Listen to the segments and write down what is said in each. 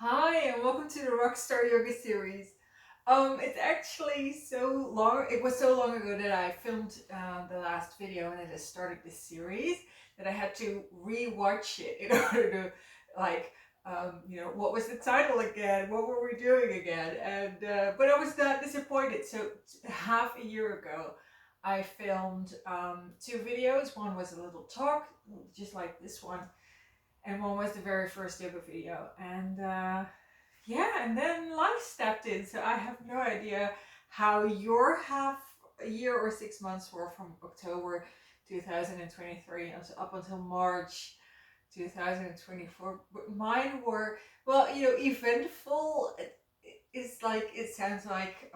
Hi, and welcome to the Rockstar Yoga series. It's actually so long. It was so long ago that I filmed the last video and I just started this series that I had to re-watch it in order to, like, what was the title again? What were we doing again? And but I was not disappointed. So half a year ago, I filmed two videos. One was a little talk, just like this one, and one was the very first yoga video. And yeah, and then life stepped in, so I have no idea how your half a year or 6 months were from October 2023 up until March 2024. But mine were, well, eventful. It's like, it sounds like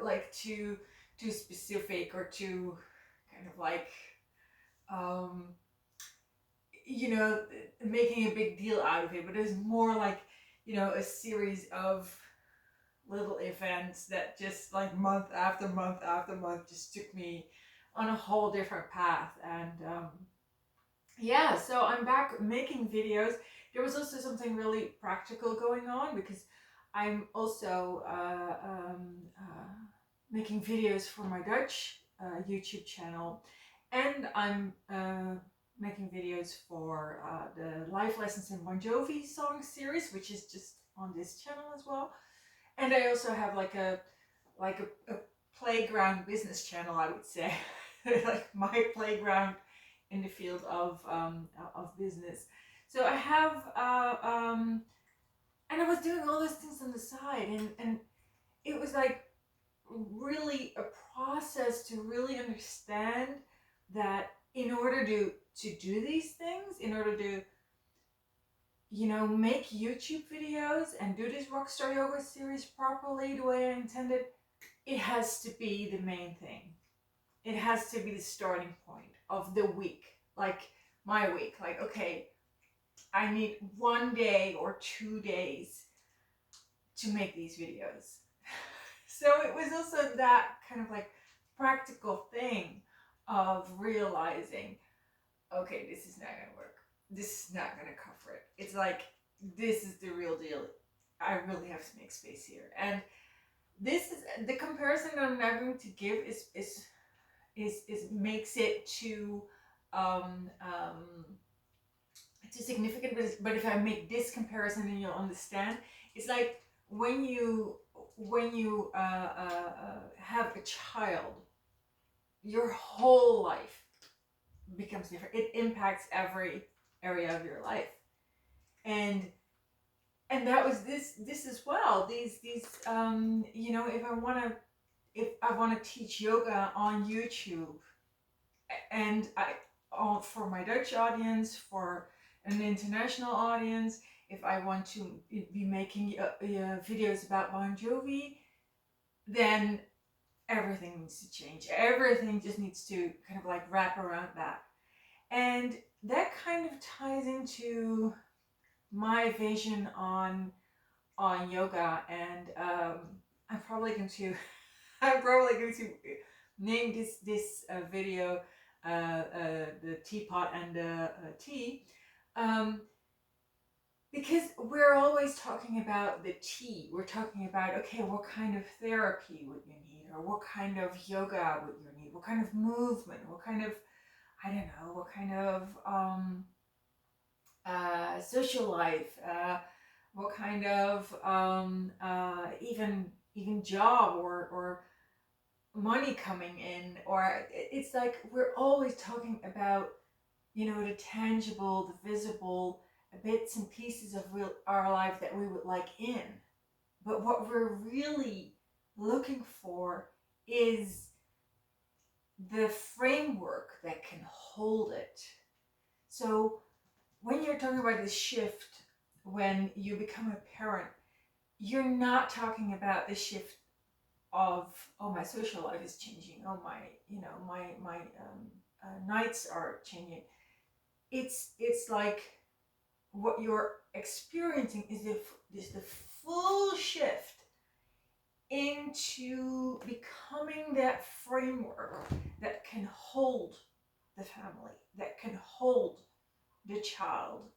like too specific, or too kind of like um you know, making a big deal out of it, but it's more like, a series of little events that just, like, month after month after month, just took me on a whole different path. And yeah, so I'm back making videos. There was also something really practical going on, because I'm also making videos for my Dutch YouTube channel, and I'm making videos for the live lessons in Bon Jovi song series, which is just on this channel as well. And I also have like a playground business channel, I would say, like my playground in the field of business. So I have and I was doing all those things on the side, and it was like really a process to really understand that in order to do these things, in order to make YouTube videos and do this Rockstar Yoga series properly the way I intended, it has to be the main thing. It has to be the starting point of the week, like my week. Like, okay, I need 1 day or 2 days to make these videos. So it was also that kind of like practical thing of realizing, okay, this is not gonna work. This is not gonna cover it. It's like, this is the real deal. I really have to make space here. And this is the comparison that I'm now going to give is makes it too significant. But if I make this comparison, then you'll understand. It's like when you have a child, your whole life becomes different. It impacts every area of your life, and that was this as well. These if I want to teach yoga on YouTube, and for my Dutch audience, for an international audience, if I want to be making videos about Bon Jovi, then everything needs to change. Everything just needs to kind of like wrap around that. And that kind of ties into my vision on yoga. And I'm probably going to I'm probably going to name this video the teapot and the tea, um, because we're always talking about the tea. We're talking about, okay, what kind of therapy would you need, or what kind of yoga would you need, what kind of movement, what kind of, I don't know, what kind of social life, what kind of even job, or money coming in. Or it's like we're always talking about, the tangible, the visible bits and pieces of our life that we would like in. But what we're really looking for is the framework that can hold it. So when you're talking about this shift, when you become a parent, you're not talking about the shift of, oh, my social life is changing, oh, my nights are changing. It's like what you're experiencing is the full shift into becoming that framework that can hold the family, that can hold the child.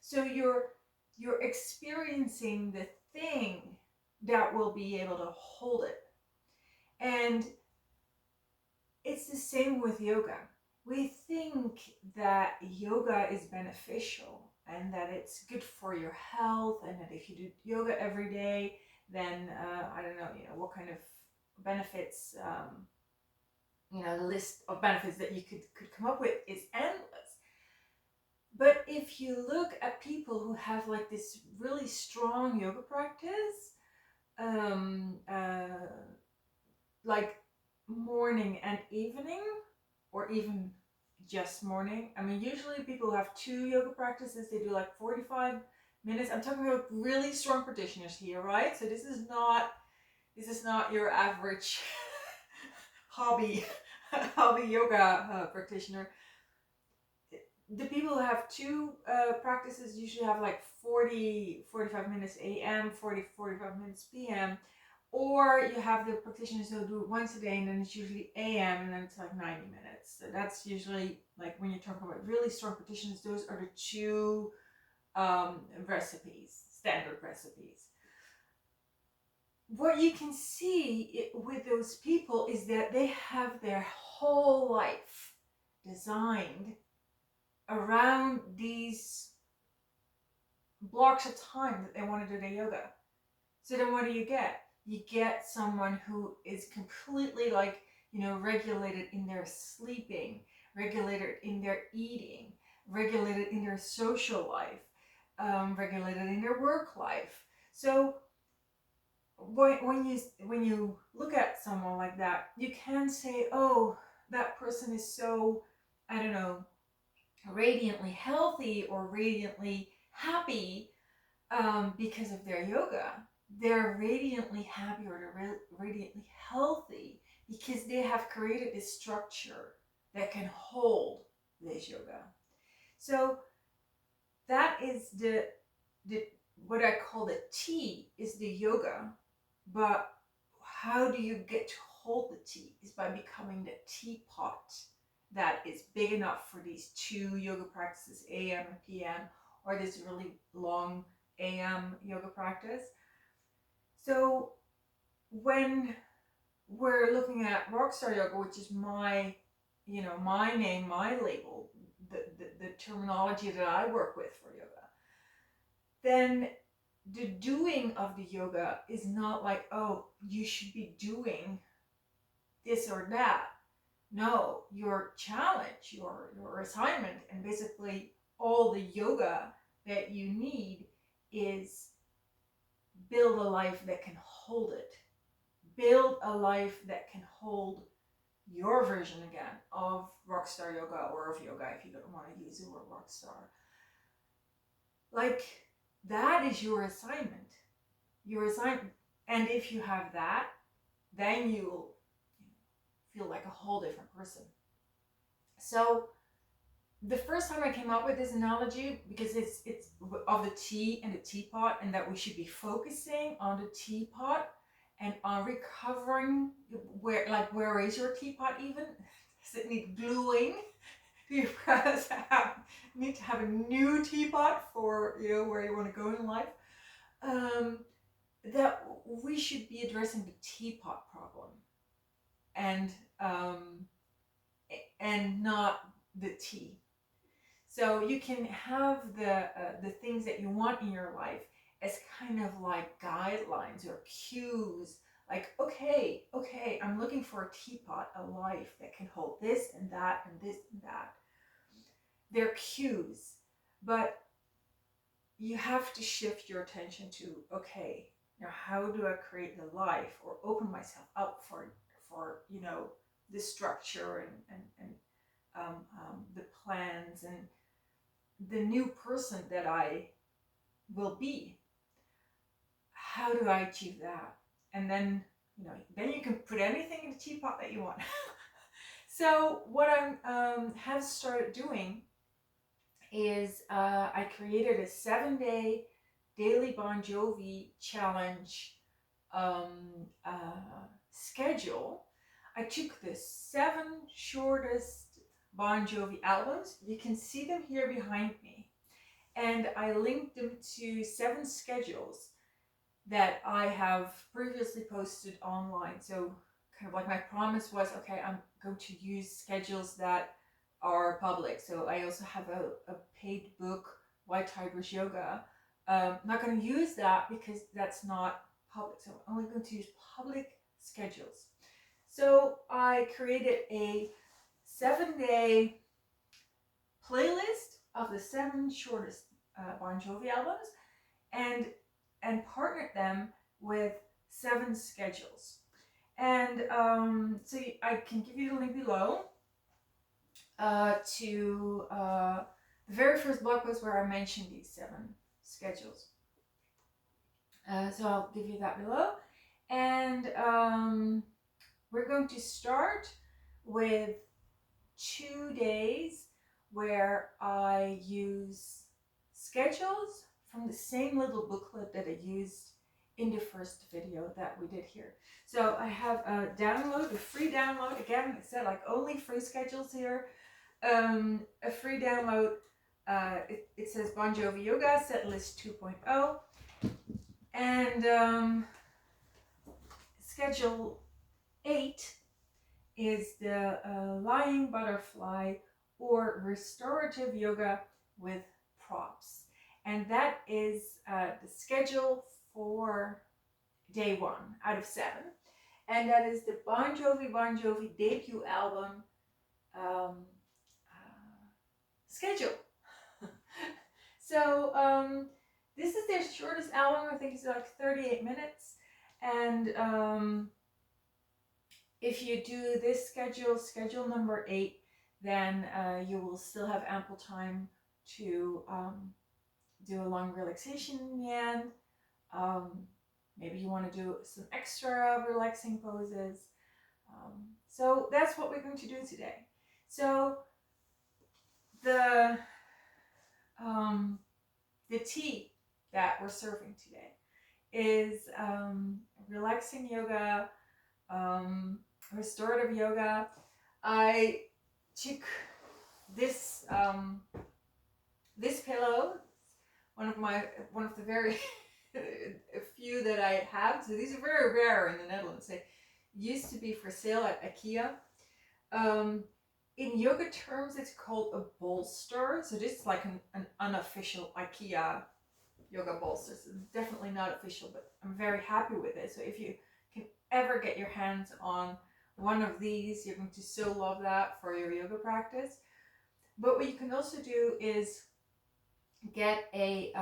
So you're experiencing the thing that will be able to hold it. And it's the same with yoga. We think that yoga is beneficial and that it's good for your health, and that if you do yoga every day, then I don't know, what kind of benefits, the list of benefits that you could come up with is endless. But if you look at people who have like this really strong yoga practice, like morning and evening, or even just morning. I mean, usually people who have 2 yoga practices, they do like 45 minutes. I'm talking about really strong practitioners here, right? So this is not your average hobby yoga practitioner. The people who have 2 practices usually have like 45 minutes AM, 45 minutes PM. Or you have the practitioners who do it once a day, and then it's usually AM, and then it's like 90 minutes. So that's usually, like, when you're talking about really strong practitioners, those are the 2 recipes, standard recipes. What you can see with those people is that they have their whole life designed around these blocks of time that they want to do their yoga. So then what do you get? You get someone who is completely like, regulated in their sleeping, regulated in their eating, regulated in their social life, regulated in their work life. So when you look at someone like that, you can say, oh, that person is so, I don't know, radiantly healthy or radiantly happy because of their yoga. They're radiantly happy, or they're radiantly healthy because they have created this structure that can hold this yoga. So that is the what I call the tea is the yoga. But how do you get to hold the tea is by becoming the teapot that is big enough for these 2 yoga practices, AM and PM, or this really long AM yoga practice. So when we're looking at Rockstar Yoga, which is my name, my label, the terminology that I work with for yoga, then the doing of the yoga is not like, oh, you should be doing this or that. No, your challenge, your assignment, and basically all the yoga that you need is build a life that can hold it. Build a life that can hold your version again of Rockstar Yoga, or of yoga if you don't want to use the word Rockstar. Like, that is your assignment. Your assignment. And if you have that, then you'll feel like a whole different person. So the first time I came up with this analogy, because it's of the tea and the teapot, and that we should be focusing on the teapot and on recovering. Where is your teapot even? Does it need gluing? Do you perhaps need to have a new teapot for where you want to go in life? That we should be addressing the teapot problem, and not the tea. So you can have the things that you want in your life as kind of like guidelines or cues. Like, okay, I'm looking for a teapot, a life that can hold this and that and this and that. They're cues, but you have to shift your attention to, okay, now how do I create the life, or open myself up for the structure and the plans and the new person that I will be. How do I achieve that? And then you can put anything in the teapot that you want. So what I have started doing is I created a 7-day daily Bon Jovi challenge schedule. I took the 7 shortest Bon Jovi albums. You can see them here behind me. and I linked them to 7 schedules that I have previously posted online. So kind of like my promise was, okay, I'm going to use schedules that are public. So I also have a paid book, White Tiger's Yoga. Not going to use that because that's not public. So I'm only going to use public schedules. So I created a 7-day playlist of the 7 shortest Bon Jovi albums, and partnered them with 7 schedules. And so I can give you the link below to the very first blog post where I mentioned these 7 schedules. So I'll give you that below. And we're going to start with 2 days where I use schedules from the same little booklet that I used in the first video that we did here. So I have a download, a free download. Again, it said like only free schedules here. A free download. It says Bon Jovi Yoga Set List 2.0, and schedule 8 is the lying butterfly or restorative yoga with props. And that is the schedule for day 1 out of 7. And that is the Bon Jovi debut album schedule. So this is their shortest album. I think it's like 38 minutes. And if you do this schedule number 8, then you will still have ample time to do a long relaxation in the end. Maybe you want to do some extra relaxing poses. So that's what we're going to do today. So the tea that we're serving today is relaxing yoga, restorative yoga. I took this this pillow, one of the very few that I have. So these are very rare in the Netherlands. They used to be for sale at IKEA. In yoga terms, it's called a bolster. So this is like an unofficial IKEA yoga bolster. So it's definitely not official, but I'm very happy with it. So if you can ever get your hands on one of these, you're going to so love that for your yoga practice. But what you can also do is get a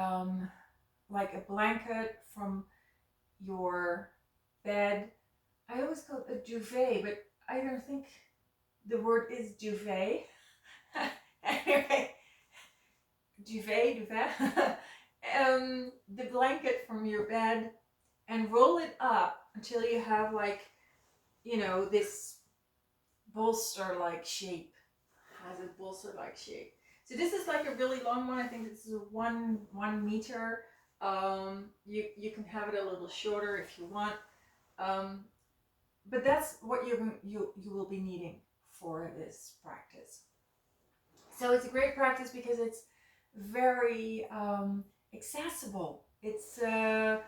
like a blanket from your bed. I always call it a duvet, but I don't think the word is duvet. Anyway, duvet. The blanket from your bed, and roll it up until you have like, you know, this bolster-like shape. Has a bolster-like shape. So this is like a really long one. I think this is a one meter. You can have it a little shorter if you want. But that's what you will be needing for this practice. So it's a great practice because it's very accessible. It's I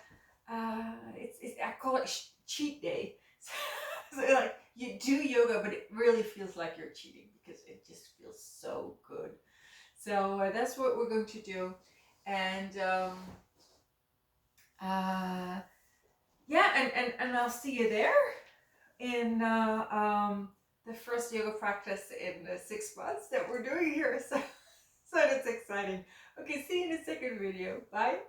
call it cheat day. So like you do yoga, but it really feels like you're cheating because it just feels so good. So that's what we're going to do, and yeah, and I'll see you there in the first yoga practice in 6 months that we're doing here. So that's exciting. Okay, see you in the second video. Bye.